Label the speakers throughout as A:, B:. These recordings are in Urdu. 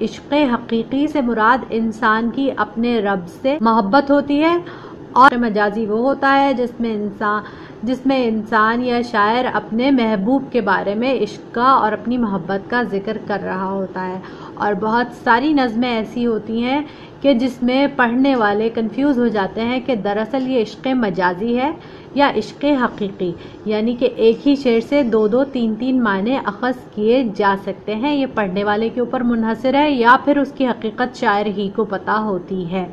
A: عشق حقیقی سے مراد انسان کی اپنے رب سے محبت ہوتی ہے، اور مجازی وہ ہوتا ہے جس میں انسان یا شاعر اپنے محبوب کے بارے میں عشق کا اور اپنی محبت کا ذکر کر رہا ہوتا ہے۔ اور بہت ساری نظمیں ایسی ہوتی ہیں کہ جس میں پڑھنے والے کنفیوز ہو جاتے ہیں کہ دراصل یہ عشق مجازی ہے یا عشق حقیقی، یعنی کہ ایک ہی شعر سے دو تین معنی اخذ کیے جا سکتے ہیں۔ یہ پڑھنے والے کے اوپر منحصر ہے یا پھر اس کی حقیقت شاعر ہی کو پتہ ہوتی ہے۔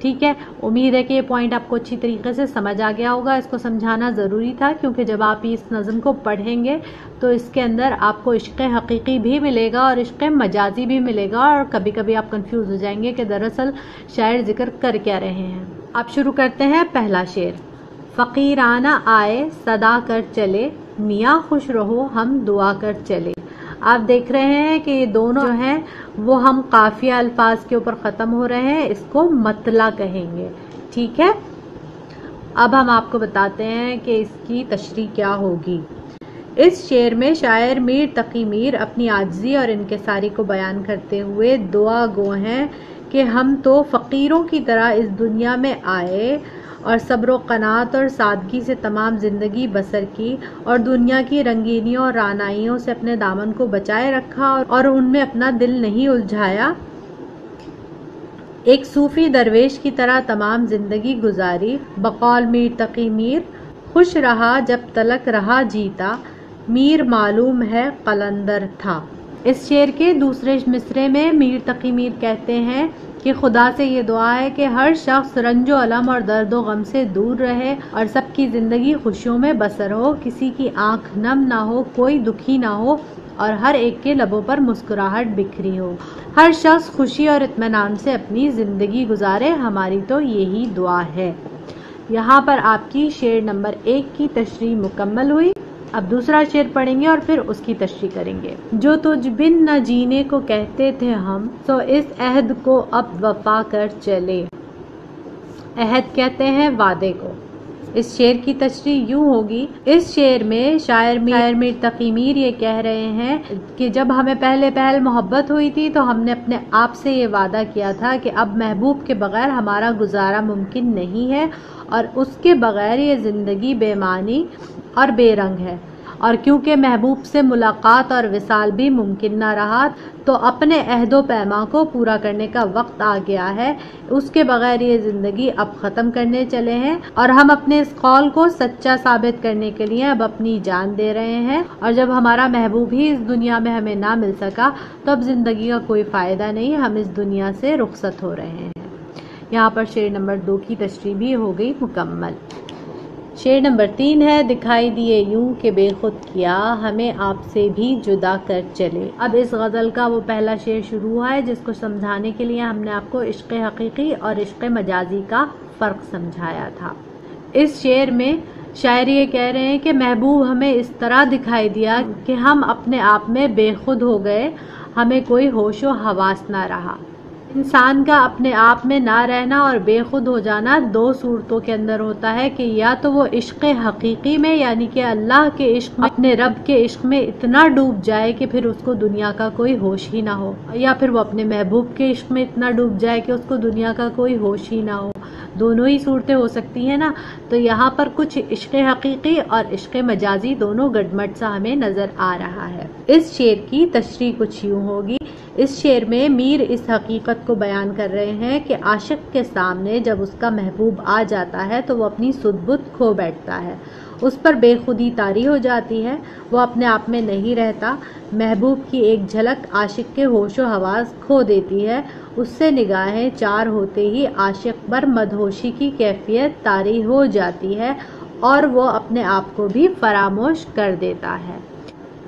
A: ٹھیک ہے، امید ہے کہ یہ پوائنٹ آپ کو اچھی طریقے سے سمجھ آ گیا ہوگا۔ اس کو سمجھانا ضروری تھا کیونکہ جب آپ اس نظم کو پڑھیں گے تو اس کے اندر آپ کو عشق حقیقی بھی ملے گا اور عشق مجازی بھی ملے گا، اور کبھی کبھی آپ کنفیوز ہو جائیں گے کہ دراصل شاعر ذکر کر کیا رہے ہیں۔ آپ شروع کرتے ہیں پہلا شعر۔ فقیرانہ آئے صدا کر چلے، میاں خوش رہو ہم دعا کر چلے۔ آپ دیکھ رہے ہیں کہ یہ دونوں جو ہیں وہ ہم قافیہ الفاظ کے اوپر ختم ہو رہے ہیں، اس کو مطلع کہیں گے۔ ٹھیک ہے، اب ہم آپ کو بتاتے ہیں کہ اس کی تشریح کیا ہوگی۔ اس شعر میں شاعر میر تقی میر اپنی عاجزی اور انکساری کو بیان کرتے ہوئے دعا گو ہیں کہ ہم تو فقیروں کی طرح اس دنیا میں آئے اور صبر و قناعت اور سادگی سے تمام زندگی بسر کی، اور دنیا کی رنگینیوں اور رعنائیوں سے اپنے دامن کو بچائے رکھا اور ان میں اپنا دل نہیں الجھایا۔ ایک صوفی درویش کی طرح تمام زندگی گزاری۔ بقول میر تقی میر خوش رہا جب تلک رہا جیتا، میر معلوم ہے قلندر تھا۔ اس شعر کے دوسرے مصرے میں میر تقی میر کہتے ہیں کہ خدا سے یہ دعا ہے کہ ہر شخص رنج و الم اور درد و غم سے دور رہے اور سب کی زندگی خوشیوں میں بسر ہو، کسی کی آنکھ نم نہ ہو، کوئی دکھی نہ ہو، اور ہر ایک کے لبوں پر مسکراہٹ بکھری ہو۔ ہر شخص خوشی اور اطمینان سے اپنی زندگی گزارے، ہماری تو یہی دعا ہے۔ یہاں پر آپ کی شعر نمبر 1 کی تشریح مکمل ہوئی۔ اب دوسرا شعر پڑھیں گے اور پھر اس کی تشریح کریں گے۔ جو تجھ بن نہ جینے کو کہتے تھے ہم، سو اس عہد کو اب وفا کر چلے۔ عہد کہتے ہیں وعدے کو۔ اس شعر کی تشریح یوں ہوگی۔ اس شعر میں شاعر میر تقی میر یہ کہہ رہے ہیں کہ جب ہمیں پہل محبت ہوئی تھی تو ہم نے اپنے آپ سے یہ وعدہ کیا تھا کہ اب محبوب کے بغیر ہمارا گزارا ممکن نہیں ہے، اور اس کے بغیر یہ زندگی بے معنی اور بے رنگ ہے، اور کیونکہ محبوب سے ملاقات اور وصال بھی ممکن نہ رہا تو اپنے عہد و پیما کو پورا کرنے کا وقت آ گیا ہے۔ اس کے بغیر یہ زندگی اب ختم کرنے چلے ہیں، اور ہم اپنے اس قول کو سچا ثابت کرنے کے لیے اب اپنی جان دے رہے ہیں، اور جب ہمارا محبوب ہی اس دنیا میں ہمیں نہ مل سکا تو اب زندگی کا کوئی فائدہ نہیں، ہم اس دنیا سے رخصت ہو رہے ہیں۔ یہاں پر شعر نمبر 2 کی تشریح بھی ہو گئی مکمل۔ شعر نمبر 3 ہے۔ دکھائی دیے یوں کہ بے خود کیا، ہمیں آپ سے بھی جدا کر چلے۔ اب اس غزل کا وہ پہلا شعر شروع ہوا ہے جس کو سمجھانے کے لیے ہم نے آپ کو عشق حقیقی اور عشق مجازی کا فرق سمجھایا تھا۔ اس شعر میں شاعر یہ کہہ رہے ہیں کہ محبوب ہمیں اس طرح دکھائی دیا کہ ہم اپنے آپ میں بے خود ہو گئے، ہمیں کوئی ہوش و حواس نہ رہا۔ انسان کا اپنے آپ میں نہ رہنا اور بے خود ہو جانا 2 صورتوں کے اندر ہوتا ہے کہ یا تو وہ عشق حقیقی میں یعنی کہ اللہ کے عشق میں، اپنے رب کے عشق میں اتنا ڈوب جائے کہ پھر اس کو دنیا کا کوئی ہوش ہی نہ ہو، یا پھر وہ اپنے محبوب کے عشق میں اتنا ڈوب جائے کہ اس کو دنیا کا کوئی ہوش ہی نہ ہو۔ دونوں ہی صورتیں ہو سکتی ہیں نا، تو یہاں پر کچھ عشق حقیقی اور عشق مجازی دونوں گڈمٹ سا ہمیں نظر آ رہا ہے۔ اس شعر کی تشریح کچھ یوں ہوگی۔ اس شعر میں میر اس حقیقت کو بیان کر رہے ہیں کہ عاشق کے سامنے جب اس کا محبوب آ جاتا ہے تو وہ اپنی سدھ بدھ کھو بیٹھتا ہے، اس پر بے خودی طاری ہو جاتی ہے، وہ اپنے آپ میں نہیں رہتا۔ محبوب کی ایک جھلک عاشق کے ہوش و حواس کھو دیتی ہے، اس سے نگاہیں چار ہوتے ہی عاشق پر مدہوشی کی کیفیت طاری ہو جاتی ہے اور وہ اپنے آپ کو بھی فراموش کر دیتا ہے۔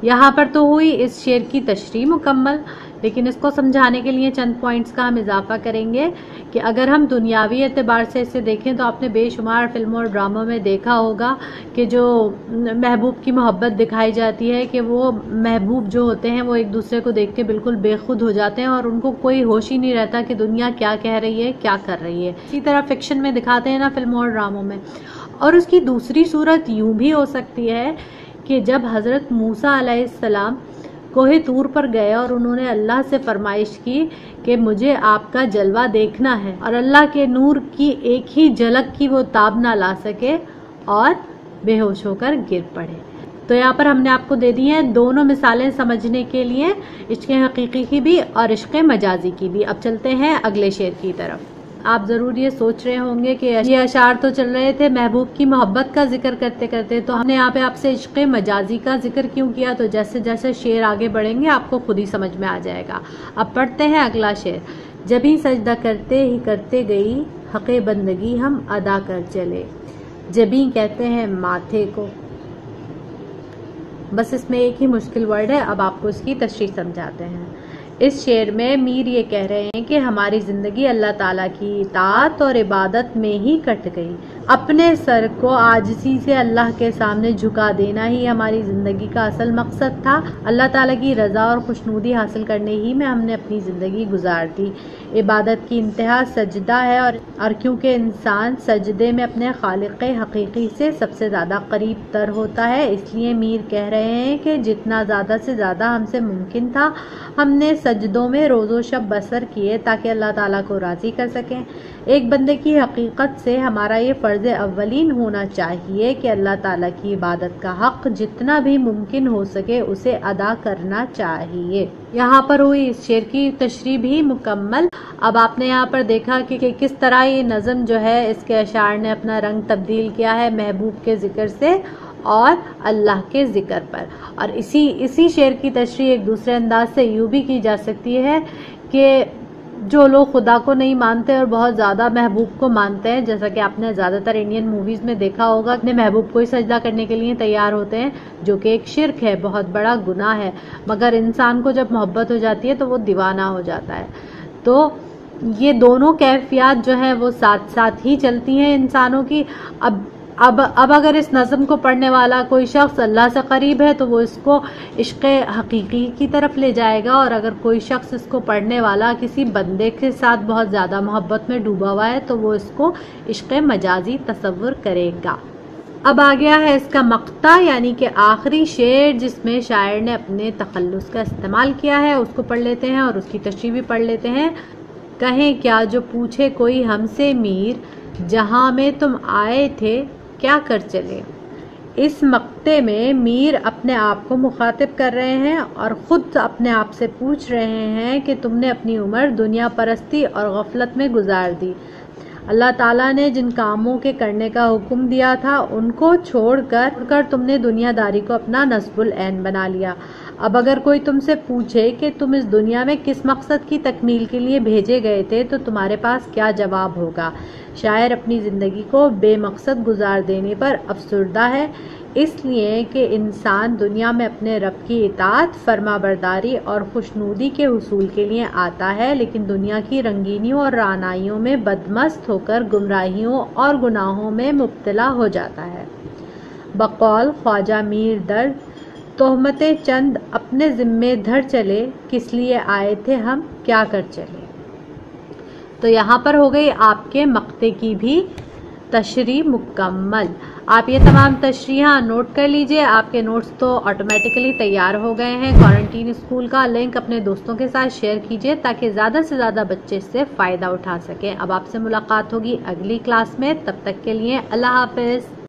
A: یہاں پر تو ہوئی اس شعر کی تشریح مکمل، لیکن اس کو سمجھانے کے لیے چند پوائنٹس کا ہم اضافہ کریں گے کہ اگر ہم دنیاوی اعتبار سے اسے دیکھیں تو آپ نے بے شمار فلموں اور ڈراموں میں دیکھا ہوگا کہ جو محبوب کی محبت دکھائی جاتی ہے کہ وہ محبوب جو ہوتے ہیں وہ ایک دوسرے کو دیکھ کے بالکل بے خود ہو جاتے ہیں اور ان کو کوئی ہوش ہی نہیں رہتا کہ دنیا کیا کہہ رہی ہے، کیا کر رہی ہے۔ اسی طرح فکشن میں دکھاتے ہیں نا، فلموں اور ڈراموں میں۔ اور اس کی دوسری صورت یوں بھی ہو سکتی ہے کہ جب حضرت موسیٰ علیہ السلام کوہ طور پر گئے اور انہوں نے اللہ سے فرمائش کی کہ مجھے آپ کا جلوہ دیکھنا ہے، اور اللہ کے نور کی ایک ہی جھلک کی وہ تاب نہ لا سکے اور بے ہوش ہو کر گر پڑے۔ تو یہاں پر ہم نے آپ کو دے دی ہیں دونوں مثالیں سمجھنے کے لیے، عشق حقیقی کی بھی اور عشق مجازی کی بھی۔ اب چلتے ہیں اگلے شعر کی طرف۔ آپ ضرور یہ سوچ رہے ہوں گے کہ یہ اشعار تو چل رہے تھے محبوب کی محبت کا ذکر کرتے کرتے، تو ہم نے یہاں پہ آپ سے عشق مجازی کا ذکر کیوں کیا؟ تو جیسے جیسے شعر آگے بڑھیں گے آپ کو خود ہی سمجھ میں آ جائے گا۔ اب پڑھتے ہیں اگلا شعر۔ جبھی سجدہ کرتے ہی کرتے گئی، حق بندگی ہم ادا کر چلے۔ جبھی کہتے ہیں ماتھے کو، بس اس میں ایک ہی مشکل ورڈ ہے، اب آپ کو اس کی تشریح سمجھاتے ہیں۔ اس شعر میں میر یہ کہہ رہے ہیں کہ ہماری زندگی اللہ تعالیٰ کی اطاعت اور عبادت میں ہی کٹ گئی۔ اپنے سر کو عاجزی سے اللہ کے سامنے جھکا دینا ہی ہماری زندگی کا اصل مقصد تھا۔ اللہ تعالیٰ کی رضا اور خوشنودی حاصل کرنے ہی میں ہم نے اپنی زندگی گزار دی۔ عبادت کی انتہا سجدہ ہے، اور کیونکہ انسان سجدے میں اپنے خالق حقیقی سے سب سے زیادہ قریب تر ہوتا ہے، اس لیے میر کہہ رہے ہیں کہ جتنا زیادہ سے زیادہ ہم سے ممکن تھا ہم نے سجدوں میں روز و شب بسر کیے تاکہ اللہ تعالیٰ کو راضی کر سکیں۔ ایک بندے کی حقیقت سے ہمارا یہ فرض اولین ہونا چاہیے کہ اللہ تعالیٰ کی عبادت کا حق جتنا بھی ممکن ہو سکے اسے ادا کرنا چاہیے۔ یہاں پر ہوئی اس شعر کی تشریح بھی مکمل۔ اب آپ نے یہاں پر دیکھا کہ کس طرح یہ نظم جو ہے اس کے اشعار نے اپنا رنگ تبدیل کیا ہے محبوب کے ذکر سے اور اللہ کے ذکر پر، اور اسی شعر کی تشریح ایک دوسرے انداز سے یوں بھی کی جا سکتی ہے کہ جو لوگ خدا کو نہیں مانتے اور بہت زیادہ محبوب کو مانتے ہیں، جیسا کہ آپ نے زیادہ تر انڈین موویز میں دیکھا ہوگا، اپنے محبوب کو ہی سجدہ کرنے کے لیے تیار ہوتے ہیں، جو کہ ایک شرک ہے، بہت بڑا گناہ ہے، مگر انسان کو جب محبت ہو جاتی ہے تو وہ دیوانہ ہو جاتا ہے۔ تو یہ دونوں کیفیات جو ہیں وہ ساتھ ساتھ ہی چلتی ہیں انسانوں کی۔ اب اگر اس نظم کو پڑھنے والا کوئی شخص اللہ سے قریب ہے تو وہ اس کو عشق حقیقی کی طرف لے جائے گا، اور اگر کوئی شخص اس کو پڑھنے والا کسی بندے کے ساتھ بہت زیادہ محبت میں ڈوبا ہوا ہے تو وہ اس کو عشق مجازی تصور کرے گا۔ اب آ گیا ہے اس کا مقطع، یعنی کہ آخری شعر جس میں شاعر نے اپنے تخلص کا استعمال کیا ہے، اس کو پڑھ لیتے ہیں اور اس کی تشریح بھی پڑھ لیتے ہیں۔ کہیں کیا جو پوچھے کوئی ہم سے میر، جہاں میں تم آئے تھے کیا کر چلے۔ اس مقطع میں میر اپنے آپ کو مخاطب کر رہے ہیں اور خود اپنے آپ سے پوچھ رہے ہیں کہ تم نے اپنی عمر دنیا پرستی اور غفلت میں گزار دی۔ اللہ تعالیٰ نے جن کاموں کے کرنے کا حکم دیا تھا ان کو چھوڑ کر تم نے دنیا داری کو اپنا نصب العین بنا لیا۔ اب اگر کوئی تم سے پوچھے کہ تم اس دنیا میں کس مقصد کی تکمیل کے لیے بھیجے گئے تھے تو تمہارے پاس کیا جواب ہوگا؟ شاعر اپنی زندگی کو بے مقصد گزار دینے پر افسردہ ہے، اس لیے کہ انسان دنیا میں اپنے رب کی اطاعت، فرما برداری اور خوشنودی کے حصول کے لیے آتا ہے، لیکن دنیا کی رنگینیوں اور رعنائیوں میں بدمست ہو کر گمراہیوں اور گناہوں میں مبتلا ہو جاتا ہے۔ بقول خواجہ میر درد، تہمتیں چند اپنے ذمے دھر چلے، کس لیے آئے تھے ہم کیا کر چلے۔ تو یہاں پر ہو گئی آپ کے مقطع کی بھی تشریح مکمل۔ آپ یہ تمام تشریحاں نوٹ کر لیجئے، آپ کے نوٹس تو آٹومیٹکلی تیار ہو گئے ہیں۔ کوارنٹین اسکول کا لنک اپنے دوستوں کے ساتھ شیئر کیجئے تاکہ زیادہ سے زیادہ بچے اس سے فائدہ اٹھا سکیں۔ اب آپ سے ملاقات ہوگی اگلی کلاس میں، تب تک کے لیے اللہ حافظ۔